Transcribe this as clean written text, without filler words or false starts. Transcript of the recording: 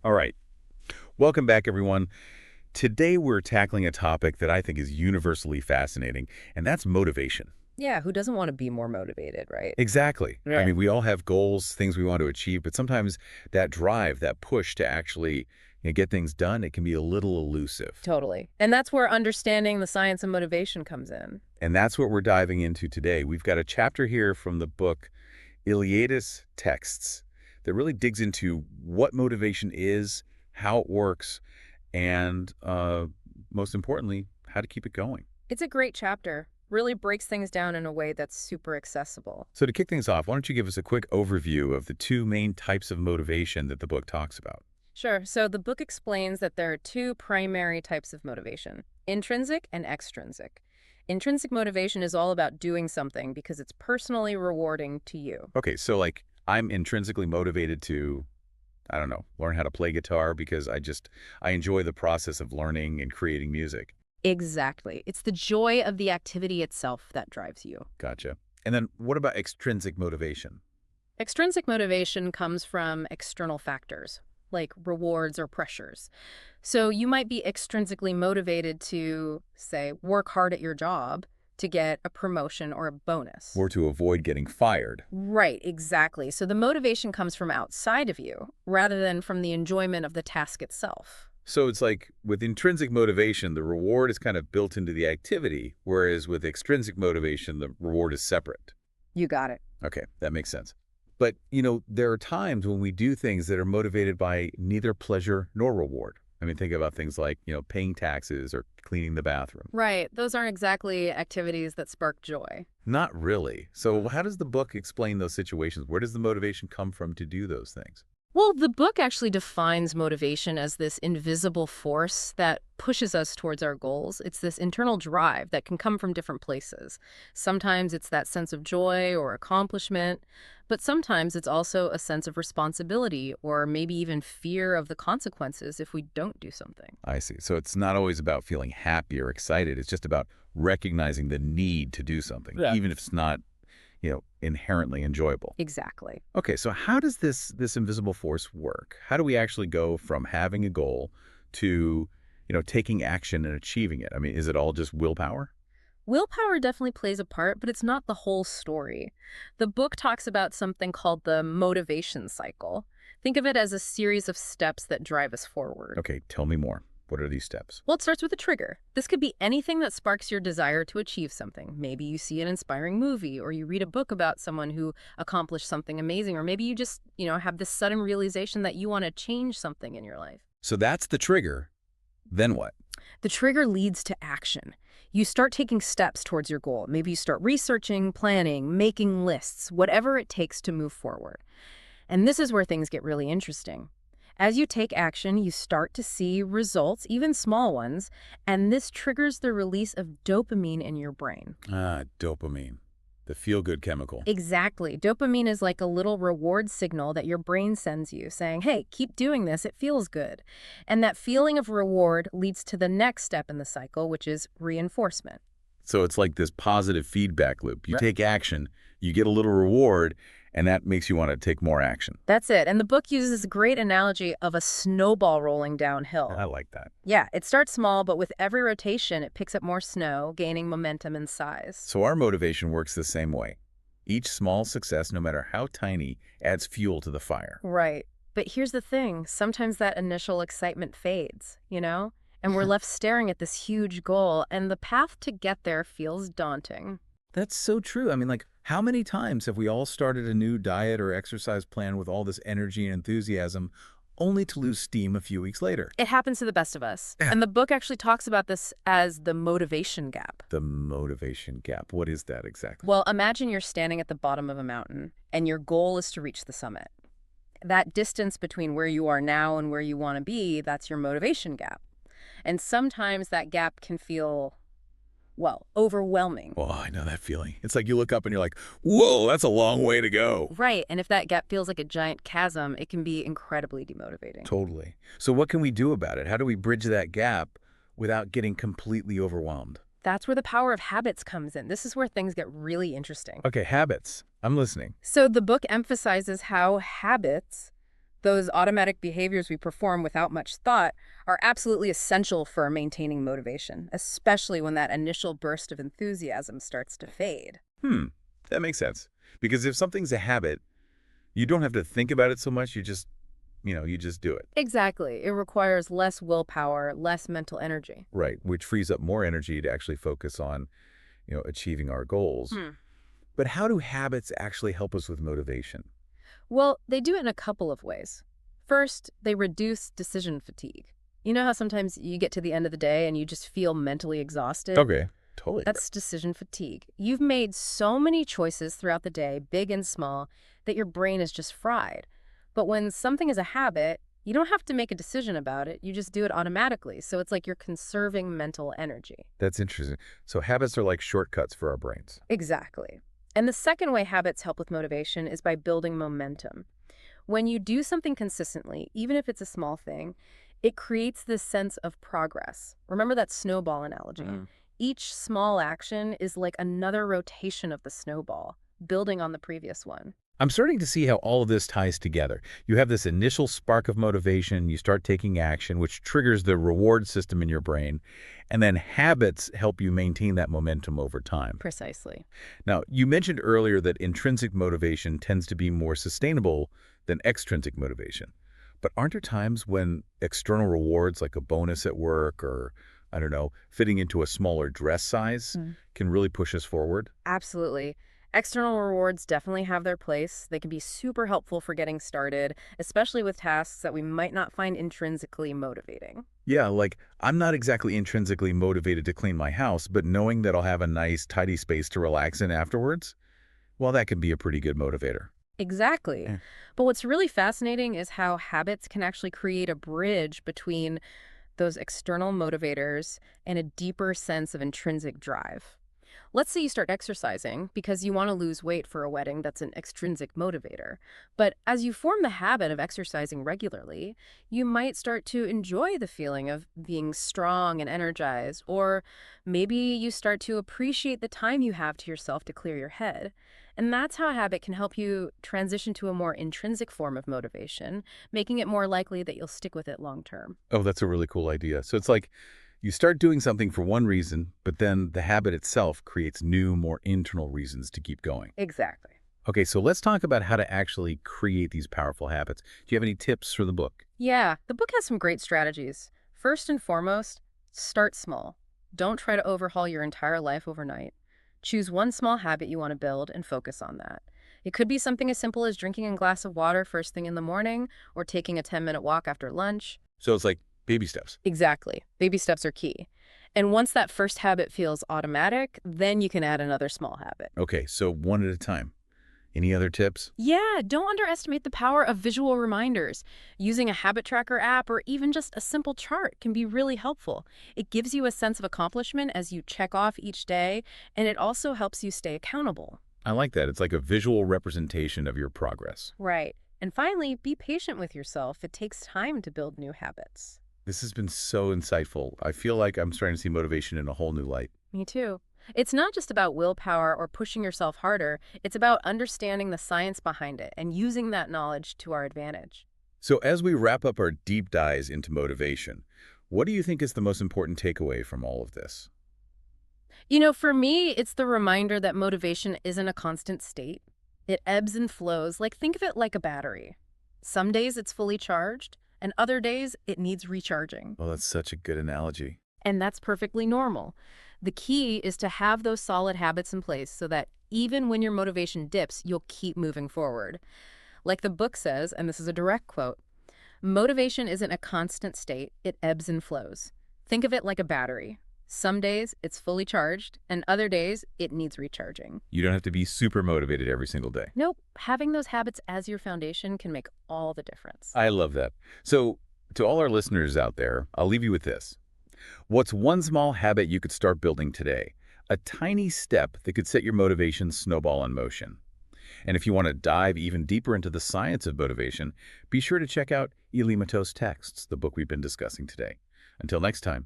All right. Welcome back, everyone. Today, we're tackling a topic that I think is universally fascinating, and that's motivation. Yeah, who doesn't want to be more motivated, right? Exactly. I Right. mean, we all have goals, things we want to achieve, but sometimes that drive, that push to actually get things done, it can be a little elusive. Totally. And that's where understanding the science of motivation comes in. And that's what we're diving into today. We've got a chapter here from the book Iliadis Texts that really digs into what motivation is, how it works, and most importantly, how to keep it going. It's a great chapter. Really breaks things down in a way that's super accessible. So to kick things off, why don't you give us a quick overview of the two main types of motivation that the book talks about? Sure. So the book explains that there are two primary types of motivation, intrinsic and extrinsic. Intrinsic motivation is all about doing something because it's personally rewarding to you. Okay, so like I'm intrinsically motivated to, I don't know, learn how to play guitar because I enjoy the process of learning and creating music. Exactly. It's the joy of the activity itself that drives you. Gotcha. And then what about extrinsic motivation? Extrinsic motivation comes from external factors, like rewards or pressures. So you might be extrinsically motivated to, say, work hard at your job to get a promotion or a bonus. Or to avoid getting fired. Right, exactly. So the motivation comes from outside of you rather than from the enjoyment of the task itself. So it's like with intrinsic motivation, the reward is kind of built into the activity, whereas with extrinsic motivation, the reward is separate. You got it. Okay, that makes sense. But, there are times when we do things that are motivated by neither pleasure nor reward. I mean, think about things like, paying taxes or cleaning the bathroom. Right, those aren't exactly activities that spark joy. Not really. So how does the book explain those situations? Where does the motivation come from to do those things? Well, the book actually defines motivation as this invisible force that pushes us towards our goals. It's this internal drive that can come from different places. Sometimes it's that sense of joy or accomplishment, but sometimes it's also a sense of responsibility or maybe even fear of the consequences if we don't do something. I see. So it's not always about feeling happy or excited. It's just about recognizing the need to do something, Yeah. even if it's not, inherently enjoyable. Exactly. Okay, so how does this invisible force work? How do we actually go from having a goal to, taking action and achieving it? I mean, is it all just willpower? Willpower definitely plays a part, but it's not the whole story. The book talks about something called the motivation cycle. Think of it as a series of steps that drive us forward. Okay, tell me more. What are these steps? Well, it starts with a trigger. This could be anything that sparks your desire to achieve something. Maybe you see an inspiring movie, or you read a book about someone who accomplished something amazing, or maybe you just, have this sudden realization that you want to change something in your life. So that's the trigger. Then what? The trigger leads to action. You start taking steps towards your goal. Maybe you start researching, planning, making lists, whatever it takes to move forward. And this is where things get really interesting. As you take action, you start to see results, even small ones, and this triggers the release of dopamine in your brain. Ah, dopamine, the feel-good chemical. Exactly. Dopamine is like a little reward signal that your brain sends you, saying, hey, keep doing this, it feels good. And that feeling of reward leads to the next step in the cycle, which is reinforcement. So it's like this positive feedback loop. You Right. take action, you get a little reward, and that makes you want to take more action. That's it. And the book uses a great analogy of a snowball rolling downhill. I like that. Yeah, it starts small, but with every rotation, it picks up more snow, gaining momentum and size. So our motivation works the same way. Each small success, no matter how tiny, adds fuel to the fire. Right. But here's the thing. Sometimes that initial excitement fades, And we're left staring at this huge goal, and the path to get there feels daunting. That's so true. I mean, like, how many times have we all started a new diet or exercise plan with all this energy and enthusiasm, only to lose steam a few weeks later? It happens to the best of us. Yeah. And the book actually talks about this as the motivation gap. The motivation gap. What is that exactly? Well, imagine you're standing at the bottom of a mountain, and your goal is to reach the summit. That distance between where you are now and where you want to be, that's your motivation gap. And sometimes that gap can feel, well, overwhelming. Oh, I know that feeling. It's like you look up and you're like, whoa, that's a long way to go. Right, and if that gap feels like a giant chasm, it can be incredibly demotivating. Totally. So what can we do about it? How do we bridge that gap without getting completely overwhelmed? That's where the power of habits comes in. This is where things get really interesting. Okay, habits. I'm listening. So the book emphasizes how habits Those automatic behaviors we perform without much thought are absolutely essential for maintaining motivation, especially when that initial burst of enthusiasm starts to fade. Hmm, that makes sense. Because if something's a habit, you don't have to think about it so much, you just do it. Exactly. It requires less willpower, less mental energy. Right, which frees up more energy to actually focus on, achieving our goals. Hmm. But how do habits actually help us with motivation? Well, they do it in a couple of ways. First, they reduce decision fatigue. You know how sometimes you get to the end of the day and you just feel mentally exhausted? Okay, totally. That's decision fatigue. You've made so many choices throughout the day, big and small, that your brain is just fried. But when something is a habit, you don't have to make a decision about it. You just do it automatically. So it's like you're conserving mental energy. That's interesting. So habits are like shortcuts for our brains. Exactly. And the second way habits help with motivation is by building momentum. When you do something consistently, even if it's a small thing, it creates this sense of progress. Remember that snowball analogy? Each small action is like another rotation of the snowball, building on the previous one. I'm starting to see how all of this ties together. You have this initial spark of motivation, you start taking action, which triggers the reward system in your brain, and then habits help you maintain that momentum over time. Precisely. Now, you mentioned earlier that intrinsic motivation tends to be more sustainable than extrinsic motivation. But aren't there times when external rewards like a bonus at work or, I don't know, fitting into a smaller dress size can really push us forward? Absolutely. External rewards definitely have their place. They can be super helpful for getting started, especially with tasks that we might not find intrinsically motivating. Yeah, like I'm not exactly intrinsically motivated to clean my house, but knowing that I'll have a nice, tidy space to relax in afterwards, well, that can be a pretty good motivator. Exactly. Yeah. But what's really fascinating is how habits can actually create a bridge between those external motivators and a deeper sense of intrinsic drive. Let's say you start exercising because you want to lose weight for a wedding. That's an extrinsic motivator. But as you form the habit of exercising regularly, you might start to enjoy the feeling of being strong and energized, or maybe you start to appreciate the time you have to yourself to clear your head. And that's how a habit can help you transition to a more intrinsic form of motivation, making it more likely that you'll stick with it long term. Oh, that's a really cool idea. So it's like you start doing something for one reason, but then the habit itself creates new, more internal reasons to keep going. Exactly. Okay, so let's talk about how to actually create these powerful habits. Do you have any tips for the book? Yeah, the book has some great strategies. First and foremost, start small. Don't try to overhaul your entire life overnight. Choose one small habit you want to build and focus on that. It could be something as simple as drinking a glass of water first thing in the morning or taking a 10-minute walk after lunch. So it's like baby steps. Exactly. Baby steps are key. And once that first habit feels automatic, then you can add another small habit. Okay, so one at a time. Any other tips? Yeah, don't underestimate the power of visual reminders. Using a habit tracker app or even just a simple chart can be really helpful. It gives you a sense of accomplishment as you check off each day, and it also helps you stay accountable. I like that. It's like a visual representation of your progress. Right. And finally, be patient with yourself. It takes time to build new habits. This has been so insightful. I feel like I'm starting to see motivation in a whole new light. Me too. It's not just about willpower or pushing yourself harder. It's about understanding the science behind it and using that knowledge to our advantage. So as we wrap up our deep dives into motivation, what do you think is the most important takeaway from all of this? You know, for me, it's the reminder that motivation isn't a constant state. It ebbs and flows. Think of it like a battery. Some days it's fully charged, and other days it needs recharging. Well, that's such a good analogy. And that's perfectly normal. The key is to have those solid habits in place so that even when your motivation dips, you'll keep moving forward. Like the book says, and this is a direct quote, motivation isn't a constant state, it ebbs and flows. Think of it like a battery. Some days it's fully charged, and other days it needs recharging. You don't have to be super motivated every single day. Nope, having those habits as your foundation can make all the difference. I love that. So to all our listeners out there, I'll leave you with this. What's one small habit you could start building today? A tiny step that could set your motivation snowball in motion. And if you want to dive even deeper into the science of motivation, be sure to check out Ely Matos Texts, the book we've been discussing today. Until next time.